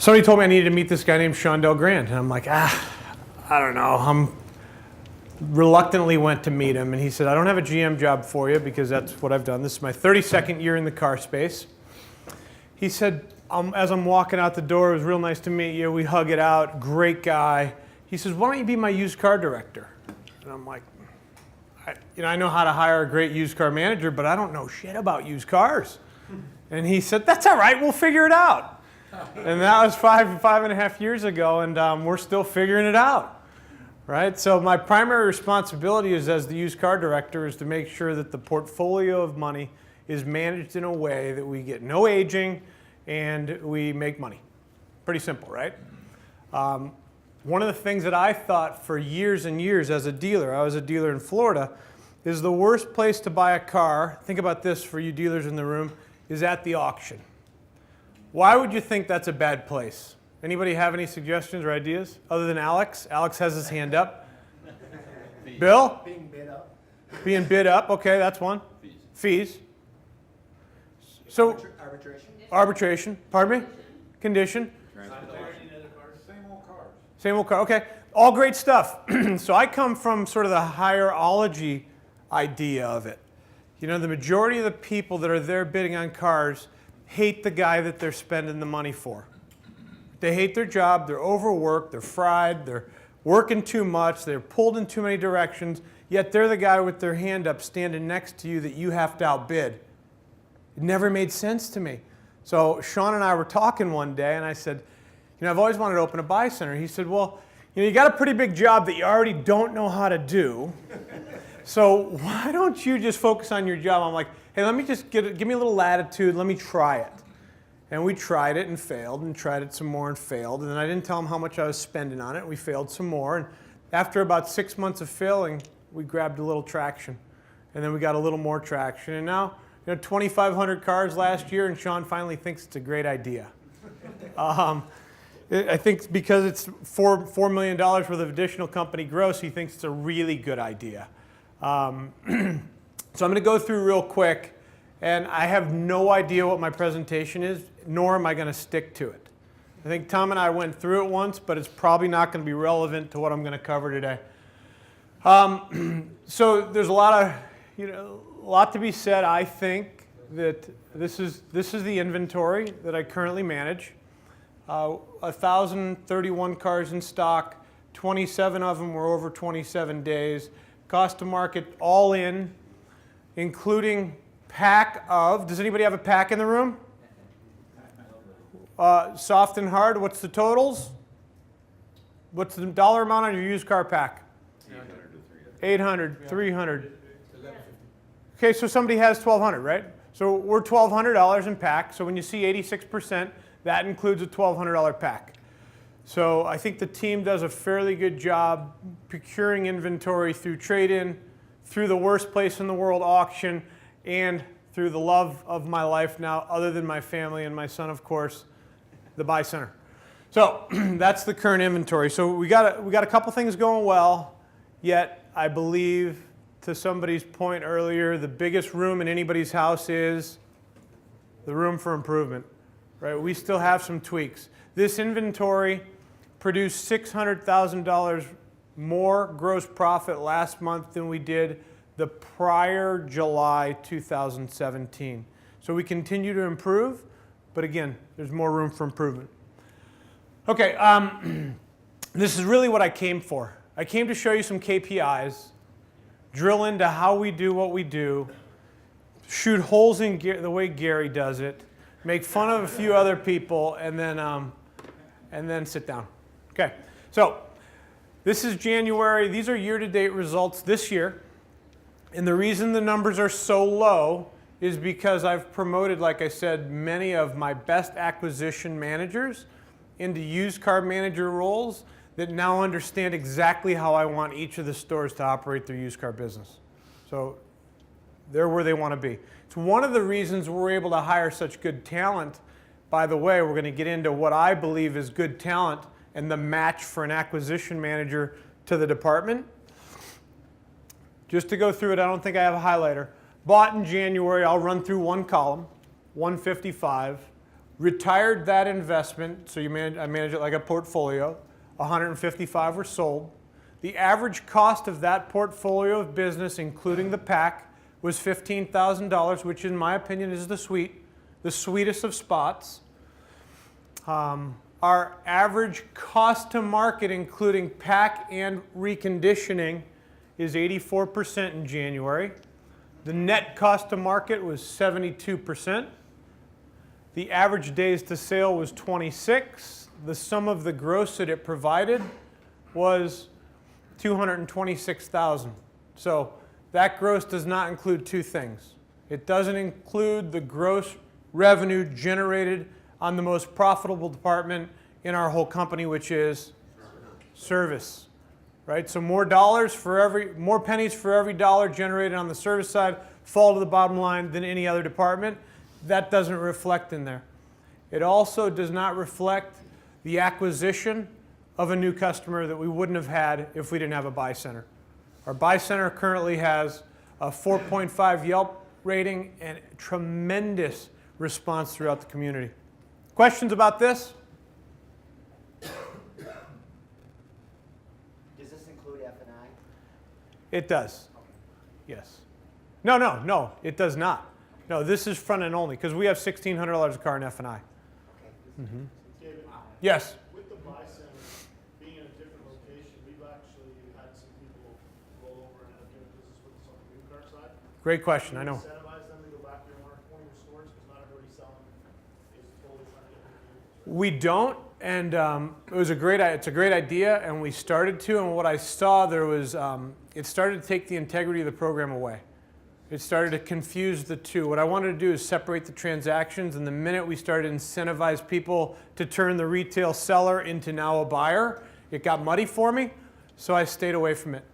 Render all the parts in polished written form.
Somebody told me I needed to meet this guy named Shondell Grant, and I'm like, I don't know. I'm reluctantly went to meet him, and he said, I don't have a GM job for you because that's what I've done. This is my 32nd year in the car space. He said, as I'm walking out the door, it was real nice to meet you. We hug it out. Great guy. He says, why don't you be my used car director? And I'm like, I know how to hire a great used car manager, but I don't know shit about used cars. And he said, that's all right. We'll figure it out. And that was five and a half years ago, and we're still figuring it out. Right? So my primary responsibility is, as the used car director, is to make sure that the portfolio of money is managed in a way that we get no aging and we make money. Pretty simple, right? One of the things that I thought for years and years as a dealer, I was a dealer in Florida, is the worst place to buy a car, think about this for you dealers in the room, is at the auction. Why would you think that's a bad place? Anybody have any suggestions or ideas other than Alex? Alex has his hand up. Bill? Being bid up. Being bid up, okay, that's one. Fees. So, arbitration, pardon me? Condition. Same old car, okay. All great stuff. So I come from sort of the hierology idea of it. You know, the majority of the people that are there bidding on cars hate the guy that they're spending the money for. They hate their job, they're overworked, they're fried, they're working too much, they're pulled in too many directions, yet they're the guy with their hand up standing next to you that you have to outbid. It never made sense to me. So Sean and I were talking one day, and I said, I've always wanted to open a buy center. He said, well, you got a pretty big job that you already don't know how to do. So why don't you just focus on your job? I'm like, hey, let me just give me a little latitude. Let me try it. And we tried it and failed and tried it some more and failed. And then I didn't tell him how much I was spending on it. We failed some more. And after about 6 months of failing, we grabbed a little traction. And then we got a little more traction. And now, 2,500 cars last year, and Sean finally thinks it's a great idea. I think because it's $4 million worth of additional company gross, he thinks it's a really good idea. So I'm going to go through real quick, and I have no idea what my presentation is, nor am I going to stick to it. I think Tom and I went through it once, but it's probably not going to be relevant to what I'm going to cover today. So there's a lot to be said. I think that this is the inventory that I currently manage. 1,031 cars in stock, 27 of them were over 27 days. Cost to market all in, including pack of, does anybody have a pack in the room? Soft and hard, what's the totals? What's the dollar amount on your used car pack? 800, 300. Okay, so somebody has 1,200, right? So we're $1,200 in pack, so when you see 86%, that includes a $1,200 pack. So I think the team does a fairly good job procuring inventory through trade-in, through the worst place in the world, auction, and through the love of my life now, other than my family and my son, of course, the Buy Center. So that's the current inventory. So we got a couple things going well, yet I believe, to somebody's point earlier, the biggest room in anybody's house is the room for improvement. Right? We still have some tweaks. This inventory produced $600,000 more gross profit last month than we did the prior July 2017. So we continue to improve, but again, there's more room for improvement. Okay, this is really what I came for. I came to show you some KPIs, drill into how we do what we do, shoot holes in the way Gary does it, make fun of a few other people, and then sit down. Okay, so this is January. These are year-to-date results this year. And the reason the numbers are so low is because I've promoted, like I said, many of my best acquisition managers into used car manager roles that now understand exactly how I want each of the stores to operate their used car business. So they're where they want to be. It's one of the reasons we're able to hire such good talent. By the way, we're going to get into what I believe is good talent and the match for an acquisition manager to the department. Just to go through it, I don't think I have a highlighter. Bought in January, I'll run through one column, 155. retired that investment, so I manage it like a portfolio. 155 were sold. The average cost of that portfolio of business, including the PAC, was $15,000, which in my opinion is the sweetest of spots. Our average cost to market, including PAC and reconditioning, is 84% in January. The net cost to market was 72%. The average days to sale was 26. The sum of the gross that it provided was $226,000. So that gross does not include two things. It doesn't include the gross revenue generated on the most profitable department in our whole company, which is service. Right? So more pennies for every dollar generated on the service side fall to the bottom line than any other department. That doesn't reflect in there. It also does not reflect the acquisition of a new customer that we wouldn't have had if we didn't have a buy center. Our buy center currently has a 4.5 Yelp rating and tremendous response throughout the community. Questions about this? Does this include F&I? It does. Yes. No, it does not. No, this is front end only because we have $1,600 a car in F&I. Okay. Mm-hmm. David, Yes. with the buy center being in a different location, we've actually had some people roll over and have given business with us on the new car side. Great question. I Do you know. incentivize them to go back to one of your stores because not everybody selling is totally trying to get new vehicles. We don't, and it's a great idea, and we started to. And what I saw there was, it started to take the integrity of the program away. It started to confuse the two. What I wanted to do is separate the transactions, and the minute we started to incentivize people to turn the retail seller into now a buyer, it got muddy for me, so I stayed away from it.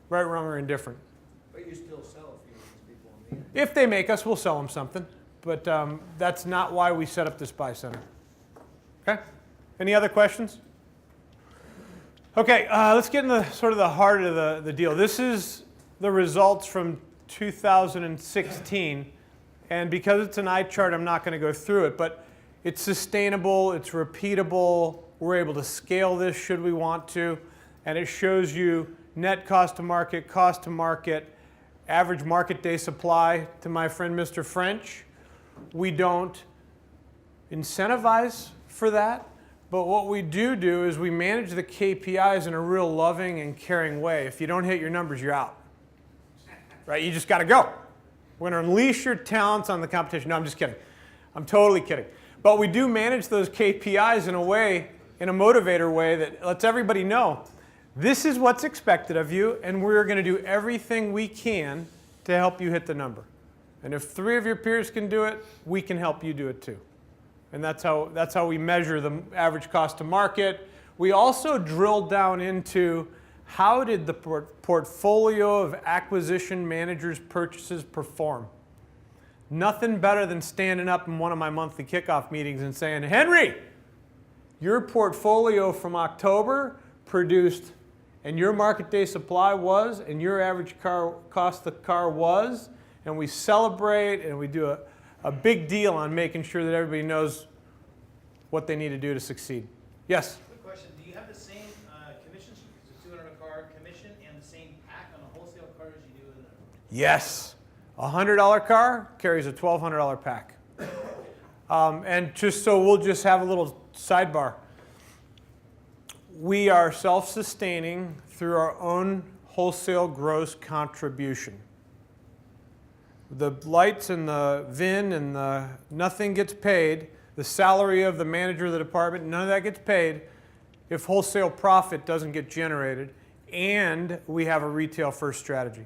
Right, wrong, or indifferent. But you still sell a few of these people in the end. If they make us, we'll sell them something. But that's not why we set up this buy center. Okay? Any other questions? Okay, let's get into sort of the heart of the deal. This is the results from 2016. And because it's an eye chart, I'm not going to go through it. But it's sustainable, it's repeatable. We're able to scale this should we want to. And it shows you net cost to market, average market day supply to my friend Mr. French. We don't incentivize for that, but what we do is we manage the KPIs in a real loving and caring way. If you don't hit your numbers, you're out. Right? You just got to go. We're going to unleash your talents on the competition. No, I'm just kidding. I'm totally kidding. But we do manage those KPIs in a way, in a motivator way that lets everybody know this is what's expected of you, and we're going to do everything we can to help you hit the number. And if 3 of your peers can do it, we can help you do it too. And that's how we measure the average cost to market. We also drilled down into how did the portfolio of acquisition managers' purchases perform. Nothing better than standing up in one of my monthly kickoff meetings and saying, Henry, your portfolio from October produced, and your market day supply was, and your average cost of the car was, and we celebrate and we do a big deal on making sure that everybody knows what they need to do to succeed. Yes? Quick question. Do you have the same commission, the $200 a car commission, and the same pack on a wholesale car as you do in the... Yes. A $100 car carries a $1,200 pack. And just so we'll just have a little sidebar. We are self-sustaining through our own wholesale gross contribution. The lights and the VIN and the nothing gets paid. The salary of the manager of the department, none of that gets paid if wholesale profit doesn't get generated, and we have a retail first strategy.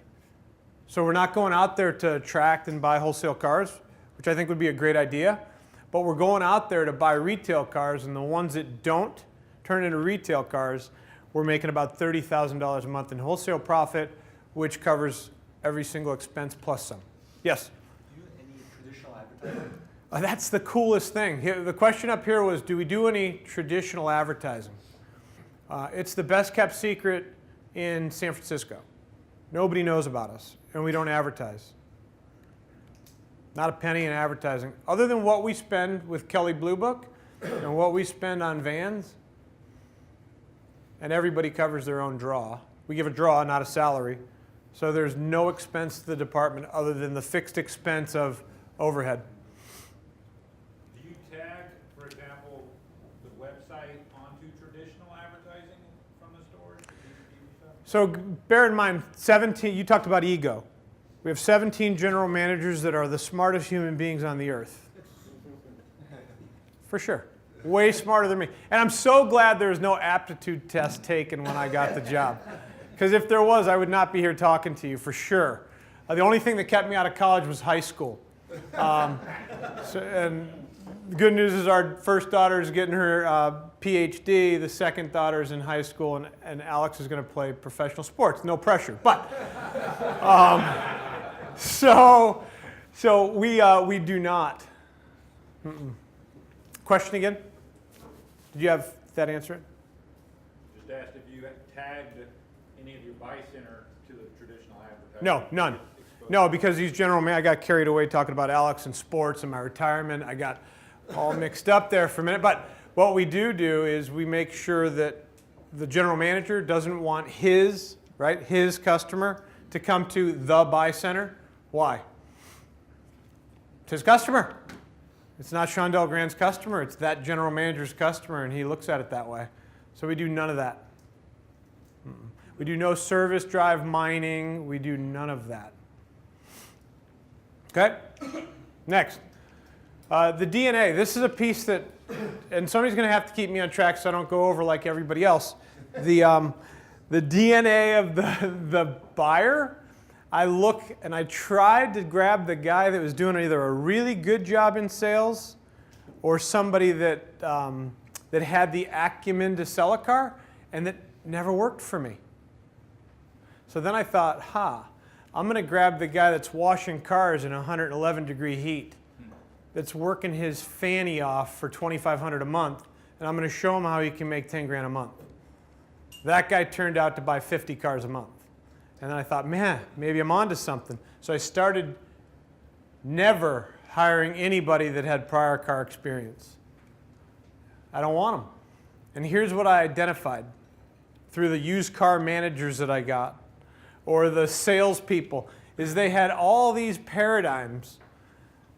So we're not going out there to attract and buy wholesale cars, which I think would be a great idea, but we're going out there to buy retail cars, and the ones that don't turn into retail cars, we're making about $30,000 a month in wholesale profit, which covers every single expense plus some. Yes? Do you do any traditional advertising? That's the coolest thing. The question up here was, do we do any traditional advertising? It's the best kept secret in San Francisco. Nobody knows about us, and we don't advertise. Not a penny in advertising. Other than what we spend with Kelley Blue Book and what we spend on vans, and everybody covers their own draw. We give a draw, not a salary. So there's no expense to the department other than the fixed expense of overhead. Do you tag, for example, the website onto traditional advertising from the stores? So bear in mind, 17, you talked about ego. We have 17 general managers that are the smartest human beings on the earth. For sure. Way smarter than me. And I'm so glad there was no aptitude test taken when I got the job. Because if there was, I would not be here talking to you, for sure. The only thing that kept me out of college was high school. And the good news is our first daughter is getting her PhD. The second daughter is in high school, and Alex is going to play professional sports. No pressure. But so we do not. Question again? Did you have that answer? Just asked if you had tagged any of your buy center to the traditional advertising. No, none. No, because these general man, I got carried away talking about Alex and sports and my retirement. I got all mixed up there for a minute. But what we do is we make sure that the general manager doesn't want his customer to come to the buy center. Why? It's his customer. It's not Shondell Grand's customer. It's that general manager's customer, and he looks at it that way. So we do none of that. We do no service drive mining. We do none of that. Okay? Next. The DNA. This is a piece that, and somebody's going to have to keep me on track so I don't go over like everybody else. The DNA of the buyer, I look and I tried to grab the guy that was doing either a really good job in sales or somebody that had the acumen to sell a car, and that never worked for me. So then I thought, I'm going to grab the guy that's washing cars in 111 degree heat, that's working his fanny off for $2,500 a month, and I'm going to show him how he can make 10 grand a month. That guy turned out to buy 50 cars a month. And then I thought, man, maybe I'm onto something. So I started never hiring anybody that had prior car experience. I don't want them. And here's what I identified through the used car managers that I got, or the salespeople, is they had all these paradigms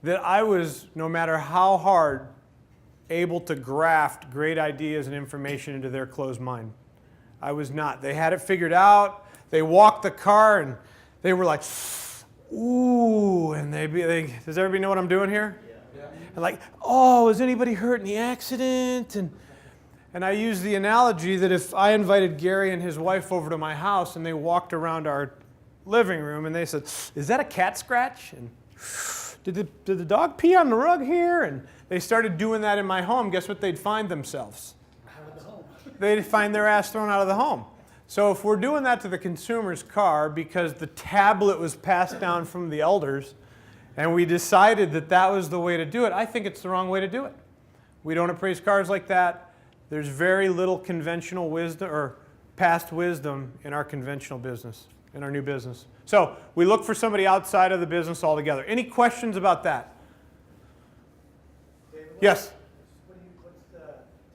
that I was, no matter how hard, able to graft great ideas and information into their closed mind. I was not. They had it figured out. They walked the car and they were like, ooh, and does everybody know what I'm doing here? Yeah. And like, oh, is anybody hurt in the accident? And I use the analogy that if I invited Gary and his wife over to my house and they walked around our living room and they said, is that a cat scratch? And did the dog pee on the rug here? And they started doing that in my home. Guess what they'd find themselves? Out of the home. They'd find their ass thrown out of the home. So if we're doing that to the consumer's car because the tablet was passed down from the elders and we decided that that was the way to do it, I think it's the wrong way to do it. We don't appraise cars like that. There's very little conventional wisdom or past wisdom in our conventional business, in our new business. So we look for somebody outside of the business altogether. Any questions about that? David, Yes? what's the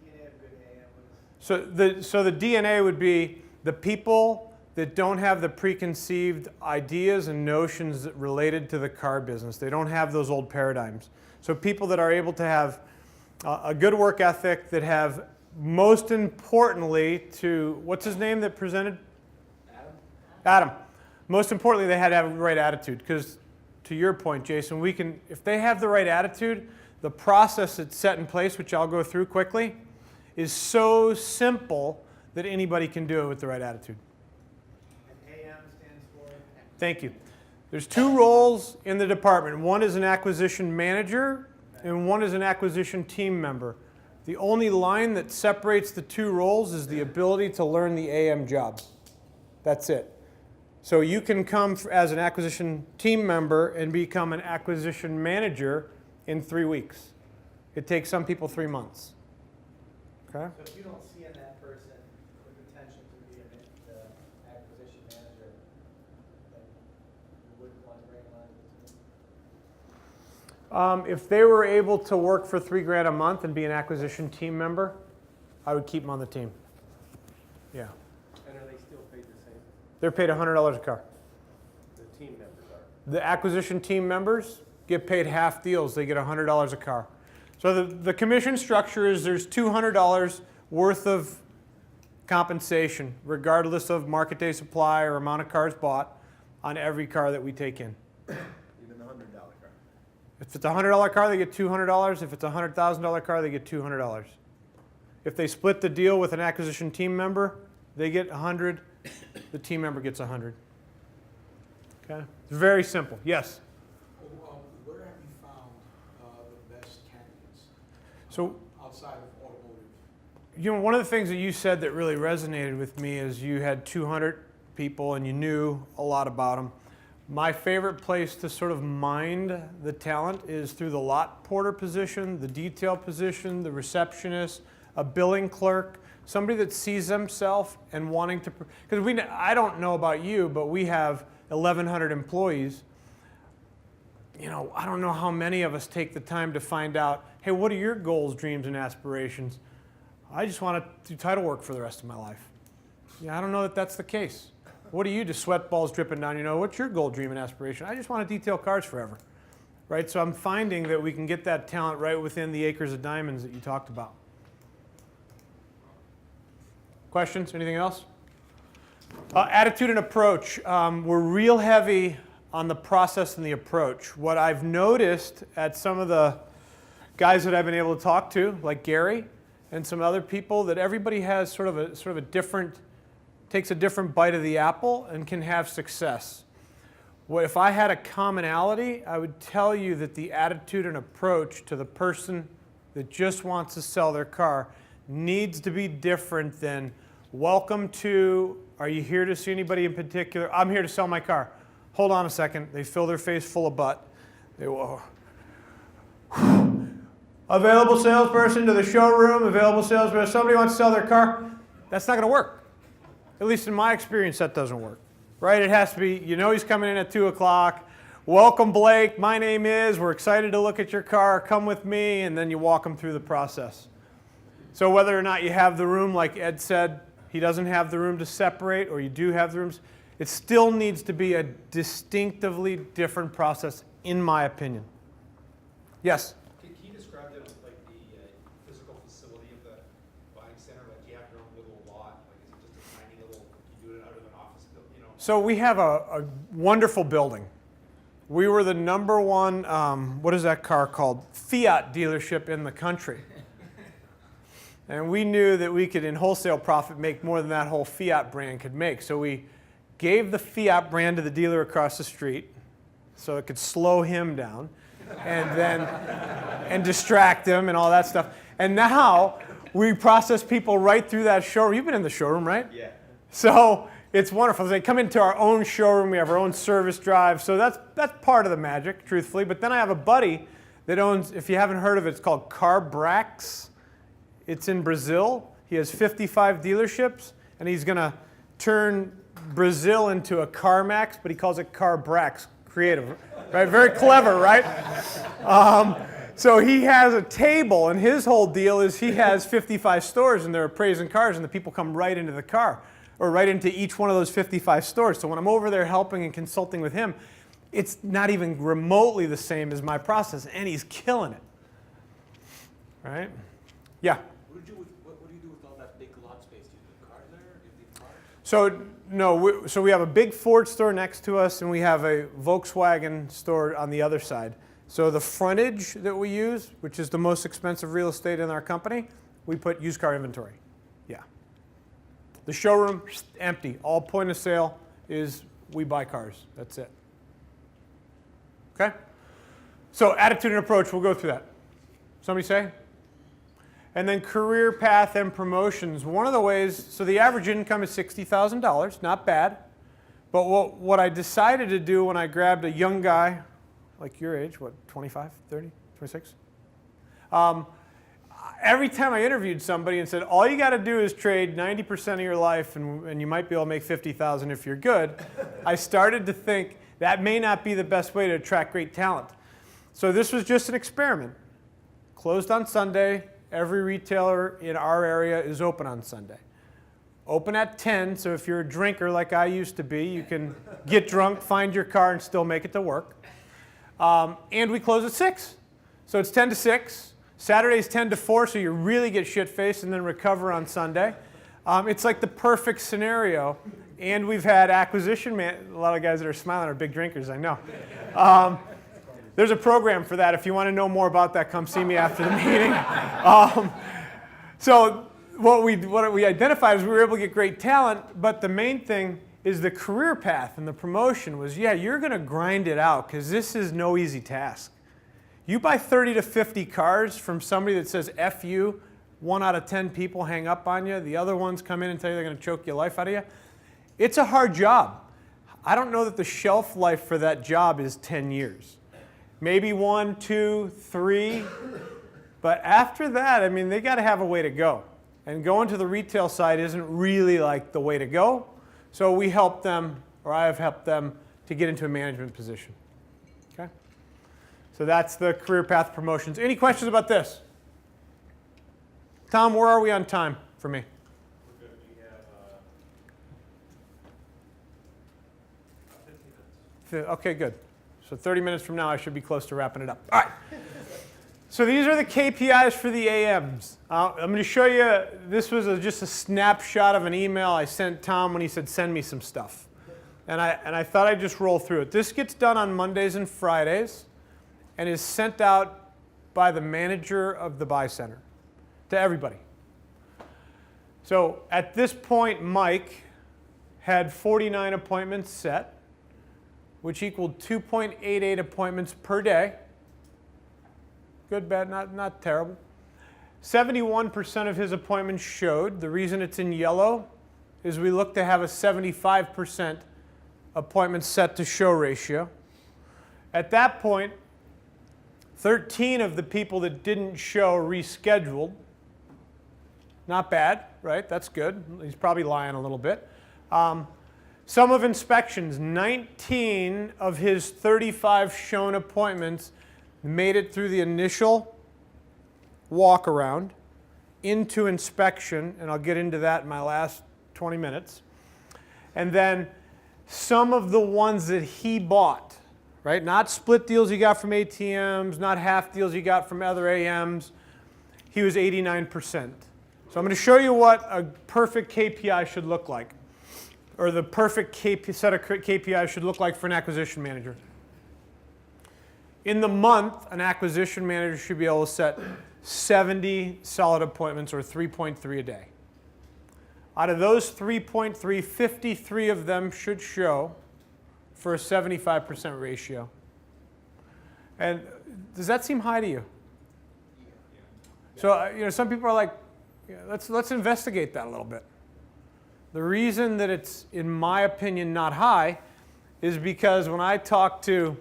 DNA of good AM? So the DNA would be the people that don't have the preconceived ideas and notions related to the car business. They don't have those old paradigms. So people that are able to have a good work ethic, that have, most importantly, what's his name that presented? Adam. Most importantly, they had to have the right attitude, because to your point, Jason, if they have the right attitude, the process that's set in place, which I'll go through quickly, is so simple that anybody can do it with the right attitude. And AM stands for? Thank you. There's two roles in the department. One is an acquisition manager, and one is an acquisition team member. The only line that separates the two roles is the ability to learn the AM job. That's it. So you can come as an acquisition team member and become an acquisition manager in 3 weeks. It takes some people 3 months. Okay? So if you don't see in that person the potential to be an acquisition manager, then you wouldn't want to bring him on. If they were able to work for $3,000 a month and be an acquisition team member, I would keep them on the team. Yeah. And are they still paid the same? They're paid $100 a car. The team members are. The acquisition team members get paid half deals. They get $100 a car. So the commission structure is there's $200 worth of compensation, regardless of market day supply or amount of cars bought, on every car that we take in. Even the $100 car. If it's a $100 car, they get $200. If it's a $100,000 car, they get $200. If they split the deal with an acquisition team member, they get 100. The team member gets 100. Okay? It's very simple. Yes? Where have you found the best candidates So, outside of automotive? you know, one of the things that you said that really resonated with me is you had 200 people and you knew a lot about them. My favorite place to sort of mind the talent is through the lot porter position, the detail position, the receptionist, a billing clerk, somebody that sees themselves and wanting to, because I don't know about you, but we have 1,100 employees. You know, I don't know how many of us take the time to find out, hey, what are your goals, dreams, and aspirations? I just want to do title work for the rest of my life. Yeah, I don't know that that's the case. What do you do? Sweat balls dripping down. You know, what's your goal, dream, and aspiration? I just want to detail cars forever, right? So I'm finding that we can get that talent right within the acres of diamonds that you talked about. Questions? Anything else? Attitude and approach. We're real heavy on the process and the approach. What I've noticed at some of the guys that I've been able to talk to, like Gary and some other people, that everybody has sort of a different, takes a different bite of the apple and can have success. Well, if I had a commonality, I would tell you that the attitude and approach to the person that just wants to sell their car needs to be different than, welcome to, are you here to see anybody in particular? I'm here to sell my car. Hold on a second. They fill their face full of butt. They will. Available salesperson to the showroom, available salesperson. Somebody wants to sell their car. That's not going to work. At least in my experience, that doesn't work. Right? It has to be, you know he's coming in at 2 o'clock. Welcome, Blake. My name is. We're excited to look at your car. Come with me. And then you walk them through the process. So whether or not you have the room, like Ed said, he doesn't have the room to separate, or you do have the rooms, it still needs to be a distinctively different process, in my opinion. Yes? Can you describe the physical facility of the buying center? Like, do you have your own little lot? Like, is it just a tiny little, you do it out of an office building, you know? So we have a wonderful building. We were the number one, what is that car called? Fiat dealership in the country. And we knew that we could, in wholesale profit, make more than that whole Fiat brand could make. So we gave the Fiat brand to the dealer across the street so it could slow him down and distract him and all that stuff. And now we process people right through that showroom. You've been in the showroom, right? Yeah. So it's wonderful. They come into our own showroom. We have our own service drive. So that's part of the magic, truthfully. But then I have a buddy that owns, if you haven't heard of it, it's called Carmacks. It's in Brazil. He has 55 dealerships, and he's going to turn Brazil into a Carmacks, but he calls it Carmacks. Creative, right? Very clever, right? So he has a table, and his whole deal is he has 55 stores, and they're appraising cars, and the people come right into the car, or right into each one of those 55 stores. So when I'm over there helping and consulting with him, it's not even remotely the same as my process, and he's killing it. Right? Yeah? What do you do with all that big lot space? Do you put cars there? Do you leave cars? So no, so we have a big Ford store next to us, and we have a Volkswagen store on the other side. So the frontage that we use, which is the most expensive real estate in our company, we put used car inventory. Yeah. The showroom, empty. All point of sale is we buy cars. That's it. Okay? So attitude and approach, we'll go through that. Somebody say? And then career path and promotions. One of the ways, so the average income is $60,000, not bad. But what I decided to do when I grabbed a young guy, like your age, what, 25, 30, 26? Every time I interviewed somebody and said, all you got to do is trade 90% of your life and you might be able to make $50,000 if you're good, I started to think that may not be the best way to attract great talent. So this was just an experiment. Closed on Sunday. Every retailer in our area is open on Sunday. Open at 10, so if you're a drinker like I used to be, you can get drunk, find your car, and still make it to work. And we close at 6. So it's 10 to 6. Saturday's 10 to 4, so you really get shit-faced and then recover on Sunday. It's like the perfect scenario. And we've had acquisition a lot of guys that are smiling are big drinkers, I know. There's a program for that. If you want to know more about that, come see me after the meeting. So what we identified is we were able to get great talent, but the main thing is the career path and the promotion was, yeah, you're going to grind it out because this is no easy task. You buy 30 to 50 cars from somebody that says F you, 1 out of 10 people hang up on you, the other ones come in and tell you they're going to choke your life out of you. It's a hard job. I don't know that the shelf life for that job is 10 years. Maybe 1, 2, 3. But after that, I mean, they got to have a way to go. And going to the retail side isn't really like the way to go. So we help them, or I have helped them, to get into a management position. Okay? So that's the career path promotions. Any questions about this? Tom, where are we on time for me? We're good. We have 15 minutes. Okay, good. So 30 minutes from now, I should be close to wrapping it up. All right. So these are the KPIs for the AMs. I'm going to show you, this was just a snapshot of an email I sent Tom when he said, send me some stuff. And I thought I'd just roll through it. This gets done on Mondays and Fridays and is sent out by the manager of the buy center to everybody. So at this point, Mike had 49 appointments set, which equaled 2.88 appointments per day. Good, bad, not terrible. 71% of his appointments showed. The reason it's in yellow is we look to have a 75% appointment set to show ratio. At that point, 13 of the people that didn't show rescheduled. Not bad, right? That's good. He's probably lying a little bit. Some of inspections, 19 of his 35 shown appointments made it through the initial walk around into inspection, and I'll get into that in my last 20 minutes. And then some of the ones that he bought, right? Not split deals he got from ATMs, not half deals he got from other AMs. He was 89%. So I'm going to show you what a perfect KPI should look like, or the perfect set of KPIs should look like for an acquisition manager. In the month, an acquisition manager should be able to set 70 solid appointments, or 3.3 a day. Out of those 3.3, 53 of them should show for a 75% ratio. And does that seem high to you? So some people are like, let's investigate that a little bit. The reason that it's, in my opinion, not high is because when I talk to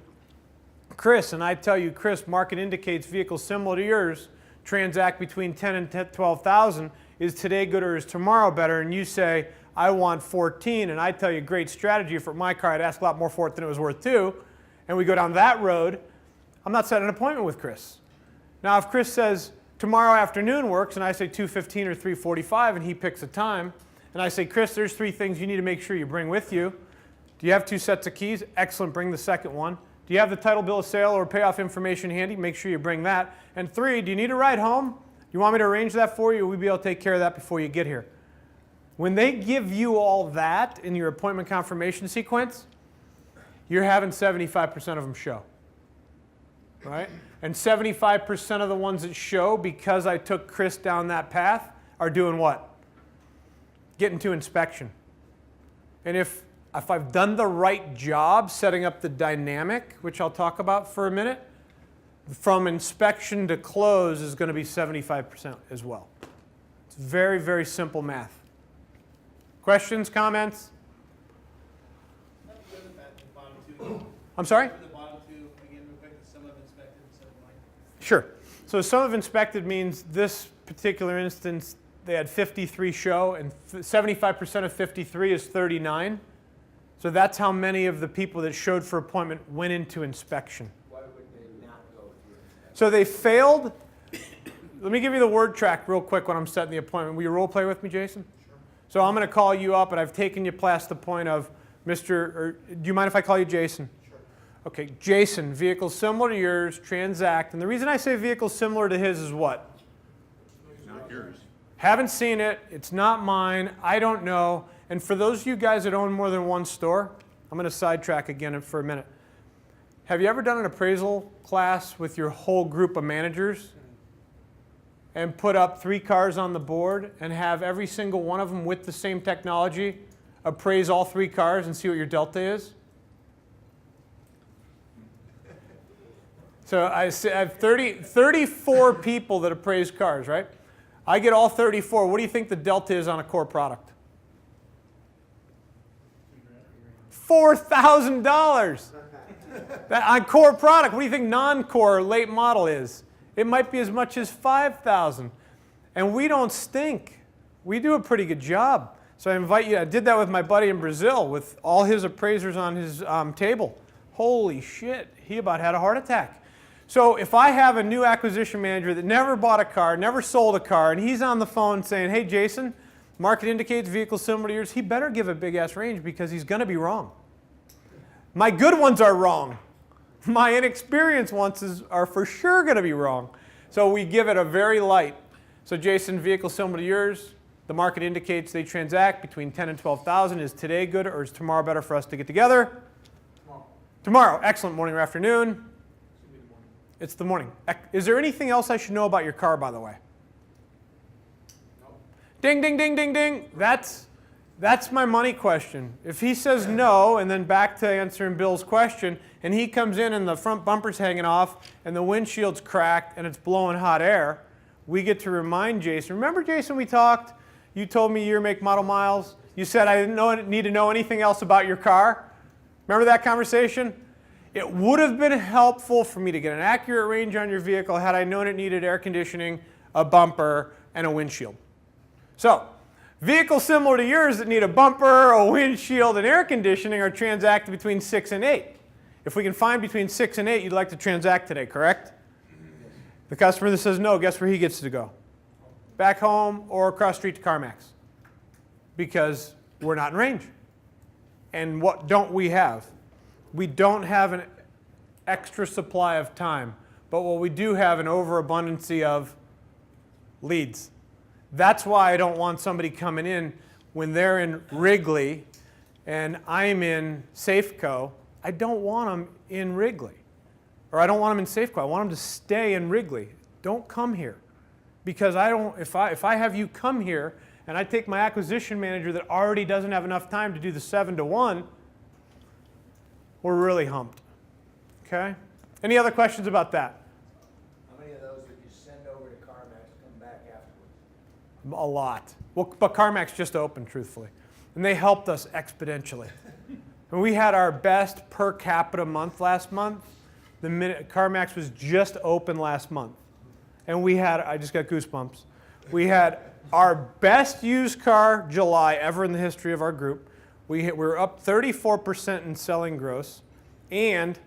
Chris and I tell you, Chris, market indicates vehicles similar to yours transact between 10 and 12,000. Is today good or is tomorrow better? And you say, I want 14, and I tell you, great strategy. For my car, I'd ask a lot more for it than it was worth too. And we go down that road. I'm not setting an appointment with Chris. Now, if Chris says tomorrow afternoon works, and I say 2:15 or 3:45, and he picks a time, and I say, Chris, there's 3 things you need to make sure you bring with you. Do you have 2 sets of keys? Excellent, bring the second one. Do you have the title, bill of sale, or payoff information handy? Make sure you bring that. And 3, do you need a ride home? Do you want me to arrange that for you, or will we be able to take care of that before you get here? When they give you all that in your appointment confirmation sequence, you're having 75% of them show, right? And 75% of the ones that show, because I took Chris down that path, are doing what? Getting to inspection. And if I've done the right job setting up the dynamic, which I'll talk about for a minute, from inspection to close is going to be 75% as well. It's very, very simple math. Questions, comments? I'm sorry? The bottom 2, again, real quick, some of inspected, some of mine. Sure. So some of inspected means this particular instance, they had 53 show, and 75% of 53 is 39. So that's how many of the people that showed for appointment went into inspection. Why would they not go So they failed. Let me give you the word track real quick when I'm setting the appointment. Will you role play with me, Jason? Sure. So I'm going to call you up, and I've taken you past the point of do you mind if I call you Jason? Sure. Okay, Jason, vehicle similar to yours, transact. And the reason I say vehicle similar to his is what? Not yours. Haven't seen it. It's not mine. I don't know. And for those of you guys that own more than one store, I'm going to sidetrack again for a minute. Have you ever done an appraisal class with your whole group of managers and put up 3 cars on the board and have every single one of them with the same technology appraise all 3 cars and see what your delta is? So I have 34 people that appraise cars, right? I get all 34. What do you think the delta is on a core product? $4,000. On core product, what do you think non-core late model is? It might be as much as $5,000. And we don't stink. We do a pretty good job. So I invite you, I did that with my buddy in Brazil with all his appraisers on his table. Holy shit, he about had a heart attack. So if I have a new acquisition manager that never bought a car, never sold a car, and he's on the phone saying, hey Jason, market indicates vehicle similar to yours, he better give a big ass range because he's going to be wrong. My good ones are wrong. My inexperienced ones are for sure going to be wrong. So we give it a very light. So Jason, vehicle similar to yours, the market indicates they transact between 10 and 12,000. Is today good or is tomorrow better for us to get together? Tomorrow. Tomorrow. Excellent. Morning or afternoon? It's the morning. Is there anything else I should know about your car, by the way? No. Ding, ding, ding, ding, ding. That's my money question. If he says no, and then back to answering Bill's question, and he comes in and the front bumper's hanging off, and the windshield's cracked, and it's blowing hot air, we get to remind Jason. Remember, Jason, we talked? You told me year, make, model, miles. You said I didn't need to know anything else about your car. Remember that conversation? It would have been helpful for me to get an accurate range on your vehicle had I known it needed air conditioning, a bumper, and a windshield. So, vehicles similar to yours that need a bumper, a windshield, and air conditioning are transacted between 6 and 8. If we can find between 6 and 8, you'd like to transact today, correct? The customer that says no, guess where he gets to go? Back home or across the street to Carmacks. Because we're not in range. And what don't we have? We don't have an extra supply of time. But what we do have an overabundance of leads. That's why I don't want somebody coming in when they're in Wrigley and I'm in Safeco. I don't want them in Wrigley. Or I don't want them in Safeco. I want them to stay in Wrigley. Don't come here. Because if I have you come here and I take my acquisition manager that already doesn't have enough time to do the 7-to-1, we're really humped. Okay? Any other questions about that? How many of those would you send over to Carmacks and come back afterwards? A lot. Well, but Carmacks just opened, truthfully. And they helped us exponentially. And we had our best per capita month last month. The minute Carmacks was just open last month. And we had, I just got goosebumps. We had our best used car July ever in the history of our group. We were up 34% in selling gross. And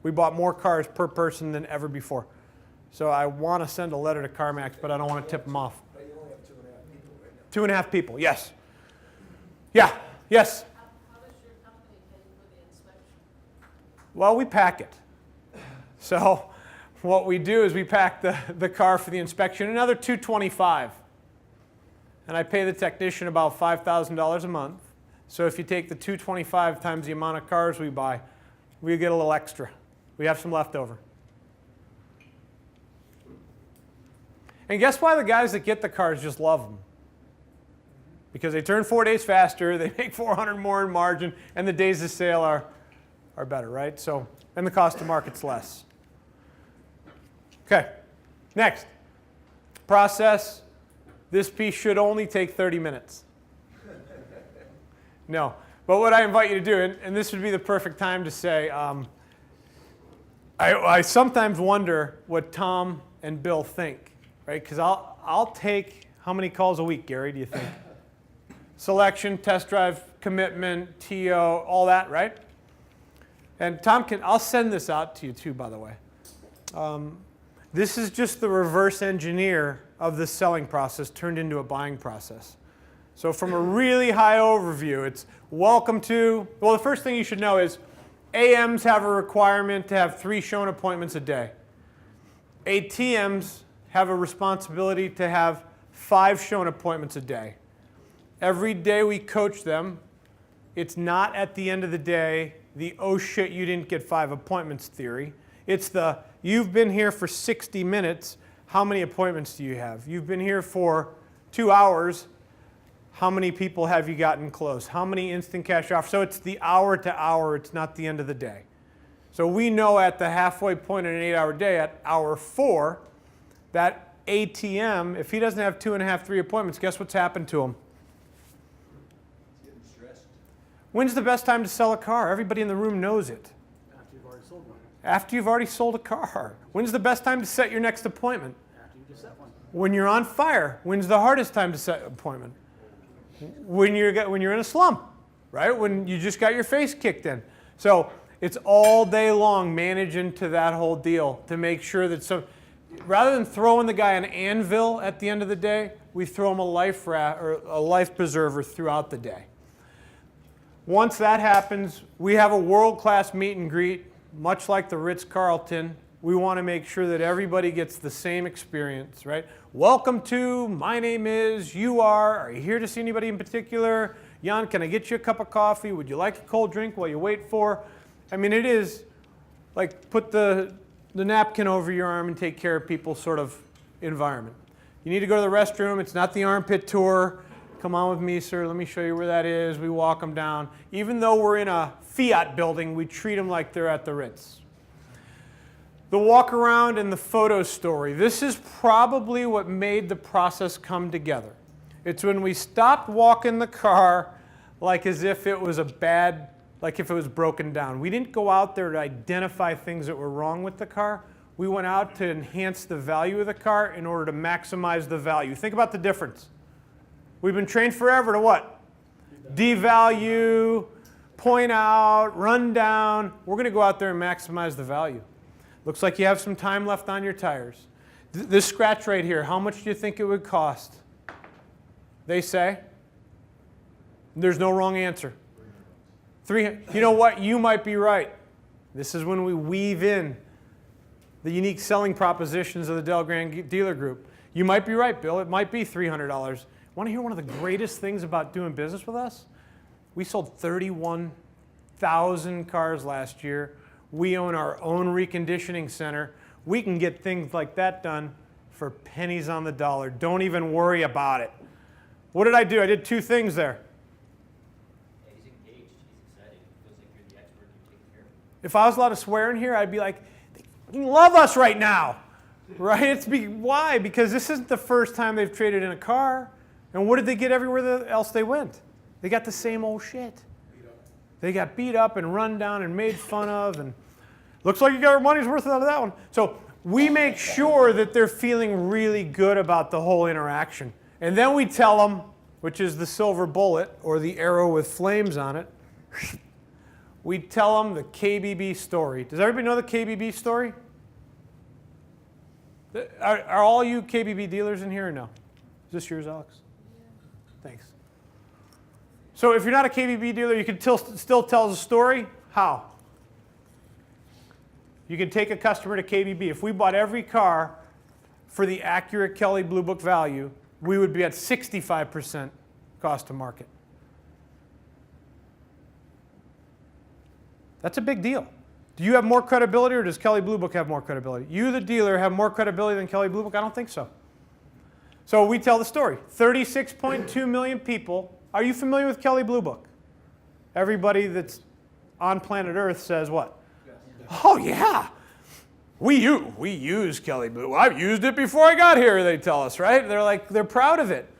we bought more cars per person than ever before. So I want to send a letter to Carmacks, but I don't want to tip them off. But you only have 2.5 people right now. 2.5 people, yes. Yeah, yes. How does your company pay for the inspection? Well, we pack it. So what we do is we pack the car for the inspection, another $225. And I pay the technician about $5,000 a month. So if you take the $225 times the amount of cars we buy, we get a little extra. We have some left over. And guess why the guys that get the cars just love them? Because they turn 4 days faster, they make $400 more in margin, and the days of sale are better, right? So, and the cost to market's less. Okay, next. Process. This piece should only take 30 minutes. No, but what I invite you to do, and this would be the perfect time to say, I sometimes wonder what Tom and Bill think, right? Because I'll take, how many calls a week, Gary, do you think? Selection, test drive, commitment, TO, all that, right? And Tom I'll send this out to you too, by the way. This is just the reverse engineer of the selling process turned into a buying process. So from a really high overview, it's welcome to, well, the first thing you should know is AMs have a requirement to have 3 shown appointments a day. ATMs have a responsibility to have 5 shown appointments a day. Every day we coach them, it's not at the end of the day the oh shit you didn't get 5 appointments theory. It's the you've been here for 60 minutes, how many appointments do you have? You've been here for 2 hours, how many people have you gotten close? How many instant cash offers? So it's the hour to hour, it's not the end of the day. So we know at the halfway point in an 8-hour day, at hour 4, that ATM, if he doesn't have 2.5, 3 appointments, guess what's happened to him? He's getting stressed. When's the best time to sell a car? Everybody in the room knows it. After you've already sold one. After you've already sold a car. When's the best time to set your next appointment? After you just set one. When you're on fire. When's the hardest time to set an appointment? When you're in a slump, right? When you just got your face kicked in. So it's all day long managing to that whole deal to make sure that rather than throwing the guy an anvil at the end of the day, we throw him a life preserver throughout the day. Once that happens, we have a world-class meet and greet, much like the Ritz-Carlton. We want to make sure that everybody gets the same experience, right? Welcome to, my name is, you are you here to see anybody in particular? Jan, can I get you a cup of coffee? Would you like a cold drink while you wait for? I mean, it is like put the napkin over your arm and take care of people sort of environment. You need to go to the restroom. It's not the armpit tour. Come on with me, sir. Let me show you where that is. We walk them down. Even though we're in a Fiat building, we treat them like they're at the Ritz. The walk around and the photo story. This is probably what made the process come together. It's when we stopped walking the car like as if it was like if it was broken down. We didn't go out there to identify things that were wrong with the car. We went out to enhance the value of the car in order to maximize the value. Think about the difference. We've been trained forever to what? Devalue, point out, run down. We're going to go out there and maximize the value. Looks like you have some time left on your tires. This scratch right here, how much do you think it would cost? They say? There's no wrong answer. $300. You know what? You might be right. This is when we weave in the unique selling propositions of the Del Grande Dealer Group. You might be right, Bill. It might be $300. Want to hear one of the greatest things about doing business with us? We sold 31,000 cars last year. We own our own reconditioning center. We can get things like that done for pennies on the dollar. Don't even worry about it. What did I do? I did 2 things there. Yeah, he's engaged. He's excited. He feels like you're the expert and you're taking care of him. If I was allowed to swear in here, I'd be like, they love us right now. Right? Why? Because this isn't the first time they've traded in a car. And what did they get everywhere else they went? They got the same old shit. They got beat up and run down and made fun of, and looks like you got your money's worth out of that one. So we make sure that they're feeling really good about the whole interaction. And then we tell them, which is the silver bullet or the arrow with flames on it, we tell them the KBB story. Does everybody know the KBB story? Are all you KBB dealers in here or no? Is this yours, Alex? Thanks. So if you're not a KBB dealer, you can still tell the story. How? You can take a customer to KBB. If we bought every car for the accurate Kelley Blue Book value, we would be at 65% cost to market. That's a big deal. Do you have more credibility or does Kelley Blue Book have more credibility? You, the dealer, have more credibility than Kelley Blue Book? I don't think so. So we tell the story. 36.2 million people. Are you familiar with Kelley Blue Book? Everybody that's on planet Earth says what? Yes. Oh yeah, we use Kelley Blue Book. I've used it before I got here, they tell us, right? They're proud of it.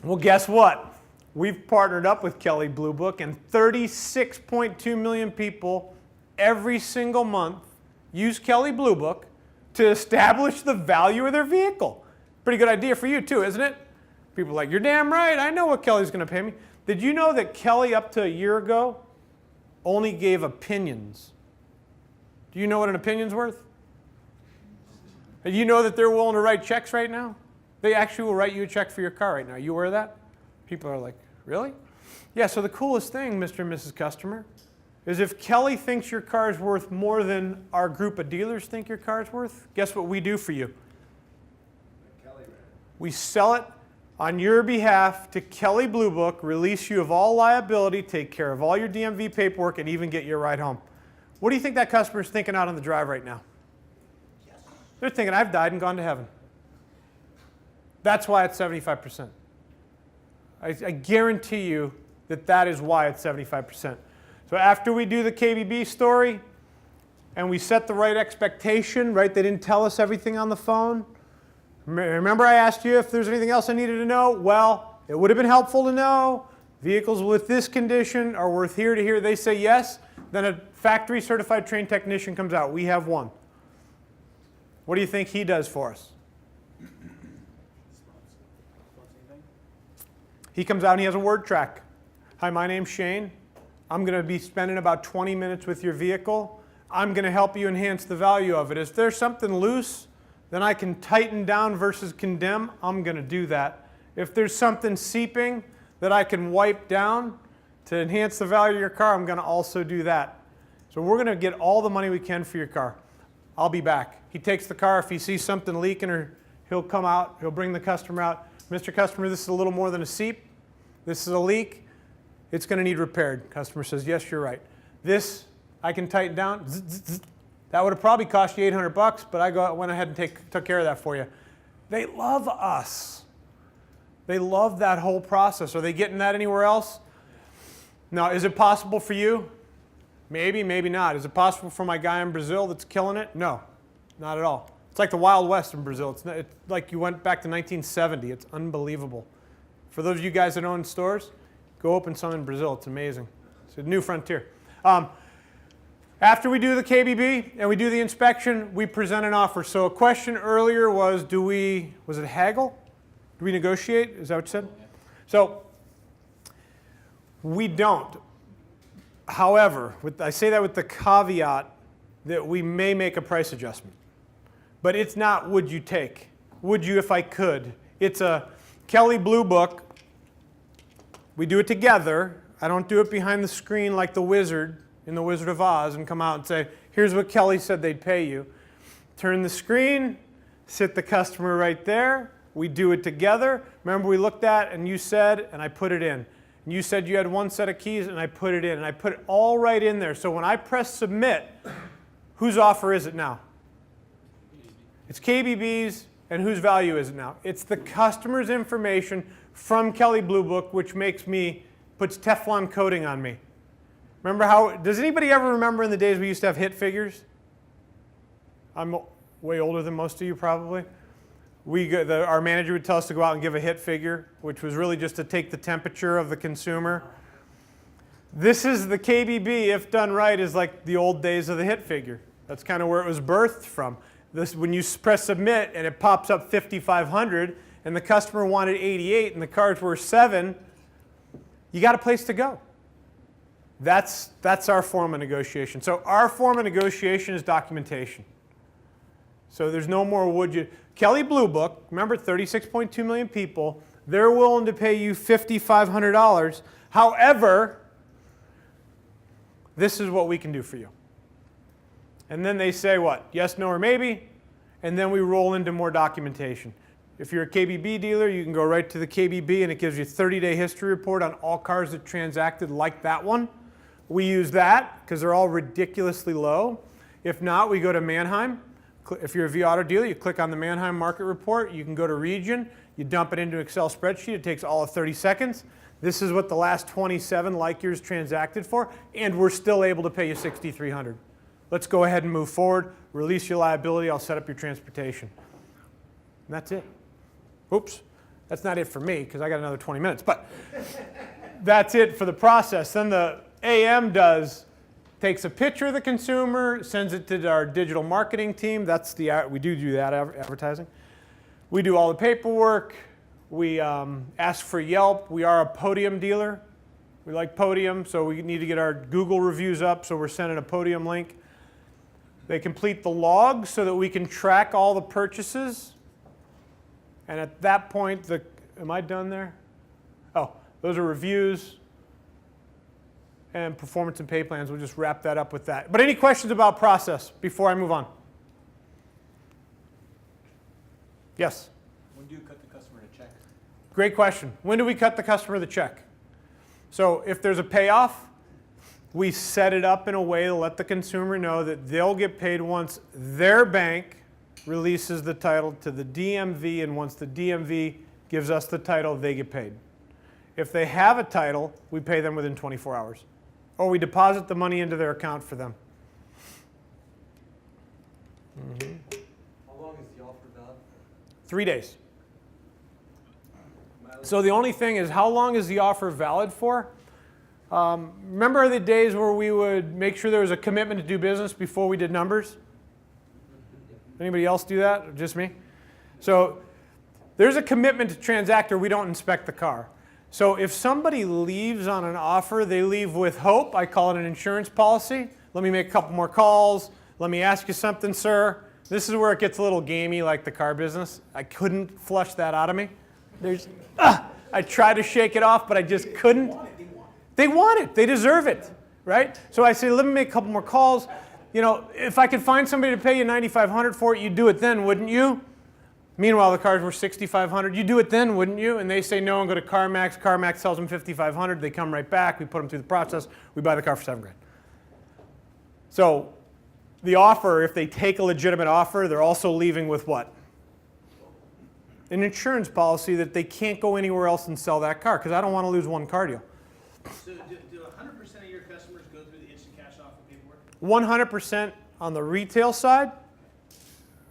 Well, guess what? We've partnered up with Kelley Blue Book, and 36.2 million people every single month use Kelley Blue Book to establish the value of their vehicle. Pretty good idea for you too, isn't it? People are like, you're damn right, I know what Kelley's going to pay me. Did you know that Kelley, up to a year ago, only gave opinions? Do you know what an opinion's worth? And you know that they're willing to write checks right now? They actually will write you a check for your car right now. You aware of that? People are like, really? Yeah, so the coolest thing, Mr. and Mrs. Customer, is if Kelley thinks your car is worth more than our group of dealers think your car is worth, guess what we do for you? We sell it on your behalf to Kelley Blue Book, release you of all liability, take care of all your DMV paperwork, and even get your ride home. What do you think that customer is thinking out on the drive right now? They're thinking, I've died and gone to heaven. That's why it's 75%. I guarantee you that that is why it's 75%. So after we do the KBB story and we set the right expectation, right? They didn't tell us everything on the phone. Remember I asked you if there's anything else I needed to know? Well, it would have been helpful to know. Vehicles with this condition are worth here to here. They say yes. Then a factory certified trained technician comes out. We have one. What do you think he does for us? He comes out and he has a word track. Hi, my name's Shane. I'm going to be spending about 20 minutes with your vehicle. I'm going to help you enhance the value of it. If there's something loose, then I can tighten down versus condemn. I'm going to do that. If there's something seeping that I can wipe down to enhance the value of your car, I'm going to also do that. So we're going to get all the money we can for your car. I'll be back. He takes the car. If he sees something leaking, or he'll come out. He'll bring the customer out. Mr. Customer, this is a little more than a seep. This is a leak. It's going to need repaired. Customer says, yes, you're right. This, I can tighten down. Zzz, zzz, zzz. That would have probably cost you $800, but I went ahead and took care of that for you. They love us. They love that whole process. Are they getting that anywhere else? Now, is it possible for you? Maybe, maybe not. Is it possible for my guy in Brazil that's killing it? No, not at all. It's like the Wild West in Brazil. It's like you went back to 1970. It's unbelievable. For those of you guys that own stores, go open some in Brazil. It's amazing. It's a new frontier. After we do the KBB and we do the inspection, we present an offer. So a question earlier was, was it haggle? Do we negotiate? Is that what you said? So we don't. However, I say that with the caveat that we may make a price adjustment. But it's not would you take. Would you if I could. It's a Kelley Blue Book. We do it together. I don't do it behind the screen like the wizard in The Wizard of Oz and come out and say, here's what Kelley said they'd pay you. Turn the screen, sit the customer right there. We do it together. Remember we looked at and you said, and I put it in. And you said you had one set of keys and I put it in. And I put it all right in there. So when I press submit, whose offer is it now? It's KBB's, and whose value is it now? It's the customer's information from Kelley Blue Book, which puts Teflon coating on me. Remember how, does anybody ever remember in the days we used to have hit figures? I'm way older than most of you probably. Our manager would tell us to go out and give a hit figure, which was really just to take the temperature of the consumer. This is the KBB, if done right, is like the old days of the hit figure. That's kind of where it was birthed from. When you press submit and it pops up 5,500 and the customer wanted 88 and the cards were 7, you got a place to go. That's our form of negotiation. So our form of negotiation is documentation. So there's no more would you. Kelley Blue Book, remember 36.2 million people, they're willing to pay you $5,500. However, this is what we can do for you. And then they say what? Yes, no, or maybe. And then we roll into more documentation. If you're a KBB dealer, you can go right to the KBB and it gives you a 30-day history report on all cars that transacted like that one. We use that because they're all ridiculously low. If not, we go to Manheim. If you're a V-Auto dealer, you click on the Manheim market report. You can go to region. You dump it into an Excel spreadsheet. It takes all of 30 seconds. This is what the last 27 like years transacted for, and we're still able to pay you $6,300. Let's go ahead and move forward. Release your liability. I'll set up your transportation. And that's it. Oops. That's not it for me because I got another 20 minutes. But that's it for the process. Then the AM takes a picture of the consumer, sends it to our digital marketing team. We do that advertising. We do all the paperwork. We ask for Yelp. We are a Podium dealer. We like Podium, so we need to get our Google reviews up, so we're sending a Podium link. They complete the log so that we can track all the purchases. And at that point, am I done there? Oh, those are reviews and performance and pay plans. We'll just wrap that up with that. But any questions about process before I move on? Yes? When do you cut the customer a check? Great question. When do we cut the customer the check? So if there's a payoff, we set it up in a way to let the consumer know that they'll get paid once their bank releases the title to the DMV, and once the DMV gives us the title, they get paid. If they have a title, we pay them within 24 hours. Or we deposit the money into their account for them. How long is the offer valid? 3 days. So the only thing is, how long is the offer valid for? Remember the days where we would make sure there was a commitment to do business before we did numbers? Anybody else do that, or just me? So there's a commitment to transact or we don't inspect the car. So if somebody leaves on an offer, they leave with hope. I call it an insurance policy. Let me make a couple more calls. Let me ask you something, sir. This is where it gets a little gamey, like the car business. I couldn't flush that out of me. I tried to shake it off, but I just couldn't. They want it. They deserve it, right? So I say, let me make a couple more calls. You know, if I could find somebody to pay you $9,500 for it, you'd do it then, wouldn't you? Meanwhile, the cars were $6,500. You'd do it then, wouldn't you? And they say no and go to Carmacks. Carmacks sells them $5,500. They come right back. We put them through the process. We buy the car for $7,000. So the offer, if they take a legitimate offer, they're also leaving with what? An insurance policy that they can't go anywhere else and sell that car, because I don't want to lose one car deal. So do 100% of your customers go through the instant cash offer paperwork? 100% on the retail side,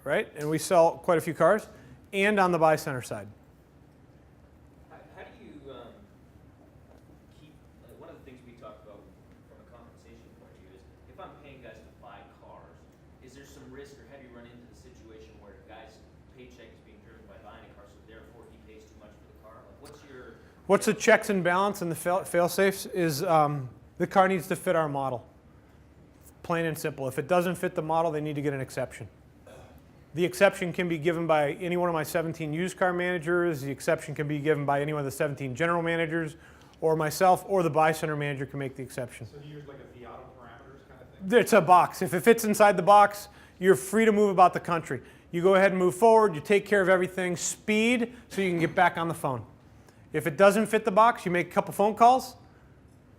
right? And we sell quite a few cars, and on the buy center side. How do you keep, like one of the things we talked about from a compensation point of view is if I'm paying guys to buy cars, is there some risk or have you run into the situation where a guy's paycheck is being driven by buying a car, so therefore he pays too much for the car? Like What's the checks and balance and the fail-safes is the car needs to fit our model. Plain and simple. If it doesn't fit the model, they need to get an exception. The exception can be given by any one of my 17 used car managers. The exception can be given by any one of the 17 general managers, or myself, or the buy center manager can make the exception. So you use like a Viato parameters kind of thing? It's a box. If it fits inside the box, you're free to move about the country. You go ahead and move forward. You take care of everything. Speed, so you can get back on the phone. If it doesn't fit the box, you make a couple phone calls.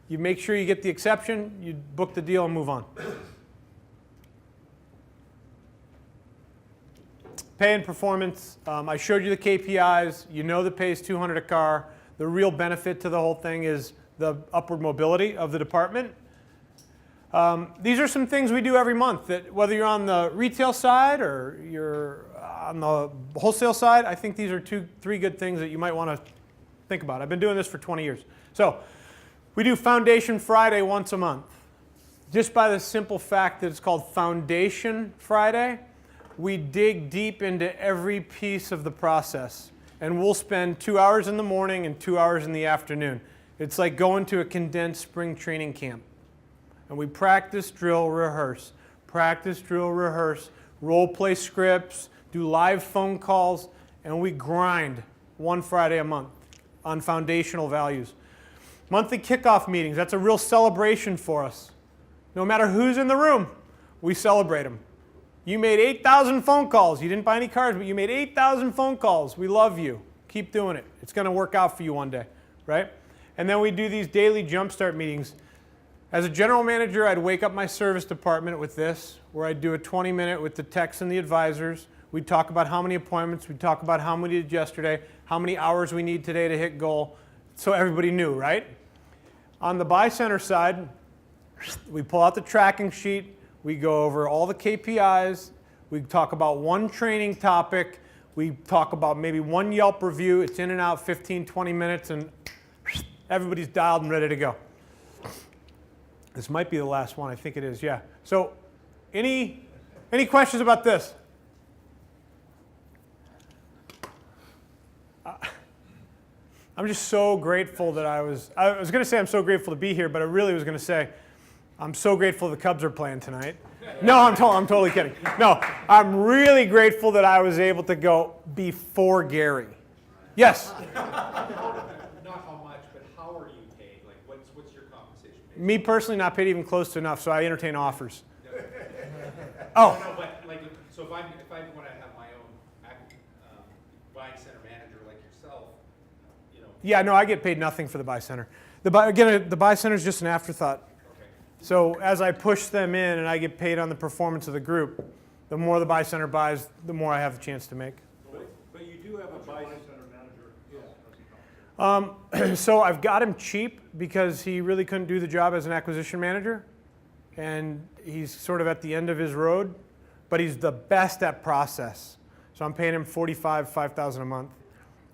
You make sure you get the exception. You book the deal and move on. Pay and performance. I showed you the KPIs. You know that pays $200 a car. The real benefit to the whole thing is the upward mobility of the department. These are some things we do every month that whether you're on the retail side or you're on the wholesale side, I think these are three good things that you might want to think about. I've been doing this for 20 years. So we do Foundation Friday once a month. Just by the simple fact that it's called Foundation Friday, we dig deep into every piece of the process. And we'll spend 2 hours in the morning and 2 hours in the afternoon. It's like going to a condensed spring training camp. And we practice, drill, rehearse. Practice, drill, rehearse. Role play scripts, do live phone calls, and we grind one Friday a month on foundational values. Monthly kickoff meetings, that's a real celebration for us. No matter who's in the room, we celebrate them. You made 8,000 phone calls. You didn't buy any cars, but you made 8,000 phone calls. We love you. Keep doing it. It's going to work out for you one day, right? And then we do these daily jumpstart meetings. As a general manager, I'd wake up my service department with this, where I'd do a 20-minute with the techs and the advisors. We'd talk about how many appointments. We'd talk about how many did yesterday, how many hours we need today to hit goal, so everybody knew, right? On the buy center side, we pull out the tracking sheet. We go over all the KPIs. We talk about one training topic. We talk about maybe one Yelp review. It's in and out 15, 20 minutes, and everybody's dialed and ready to go. This might be the last one. I think it is, yeah. So any questions about this? I'm just so grateful that I was going to say I'm so grateful to be here, but I really was going to say I'm so grateful the Cubs are playing tonight. No, I'm totally kidding. No, I'm really grateful that I was able to go before Gary. Yes? Not how much, but how are you paid? Like, what's your compensation? Me personally, not paid even close to enough, so I entertain offers. No, Oh, but like, so if I want to have my own buying center manager like yourself, you know. yeah, no, I get paid nothing for the buy center. Again, the buy center is just an afterthought. Okay. So as I push them in and I get paid on the performance of the group, the more the buy center buys, the more I have a chance to make. But you do have a buy center. So I've got him cheap because he really couldn't do the job as an acquisition manager, and he's sort of at the end of his road, but he's the best at process. So I'm paying him $5,000 a month,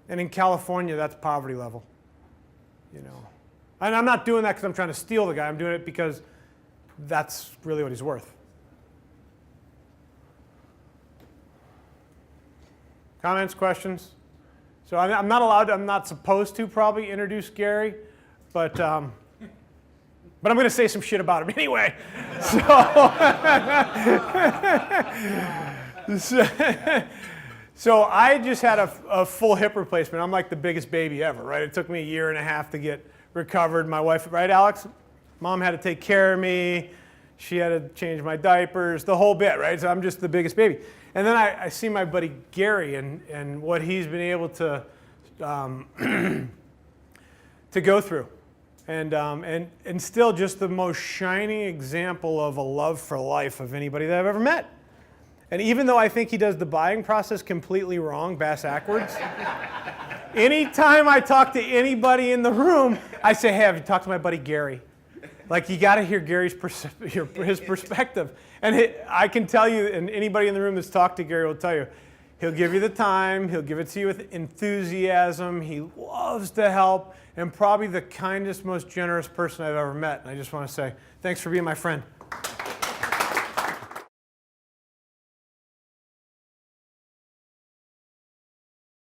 and in California that's poverty level, you know. And I'm not doing that because I'm trying to steal the guy. I'm doing it because that's really what he's worth. Comments, questions? So I'm not allowed, I'm not supposed to probably introduce Gary, but I'm going to say some shit about him anyway. So I just had a full hip replacement. I'm like the biggest baby ever, right? It took me 1.5 years to get recovered. My wife, right, Alex? Mom had to take care of me. She had to change my diapers, the whole bit, right? So I'm just the biggest baby. And then I see my buddy Gary and what he's been able to go through. And still just the most shining example of a love for life of anybody that I've ever met. And even though I think he does the buying process completely wrong, bass-ackwards, anytime I talk to anybody in the room, I say, hey, have you talked to my buddy Gary? Like, you got to hear Gary's his perspective. And I can tell you, and anybody in the room that's talked to Gary will tell you, he'll give you the time, he'll give it to you with enthusiasm, he loves to help, and probably the kindest, most generous person I've ever met. And I just want to say, thanks for being my friend.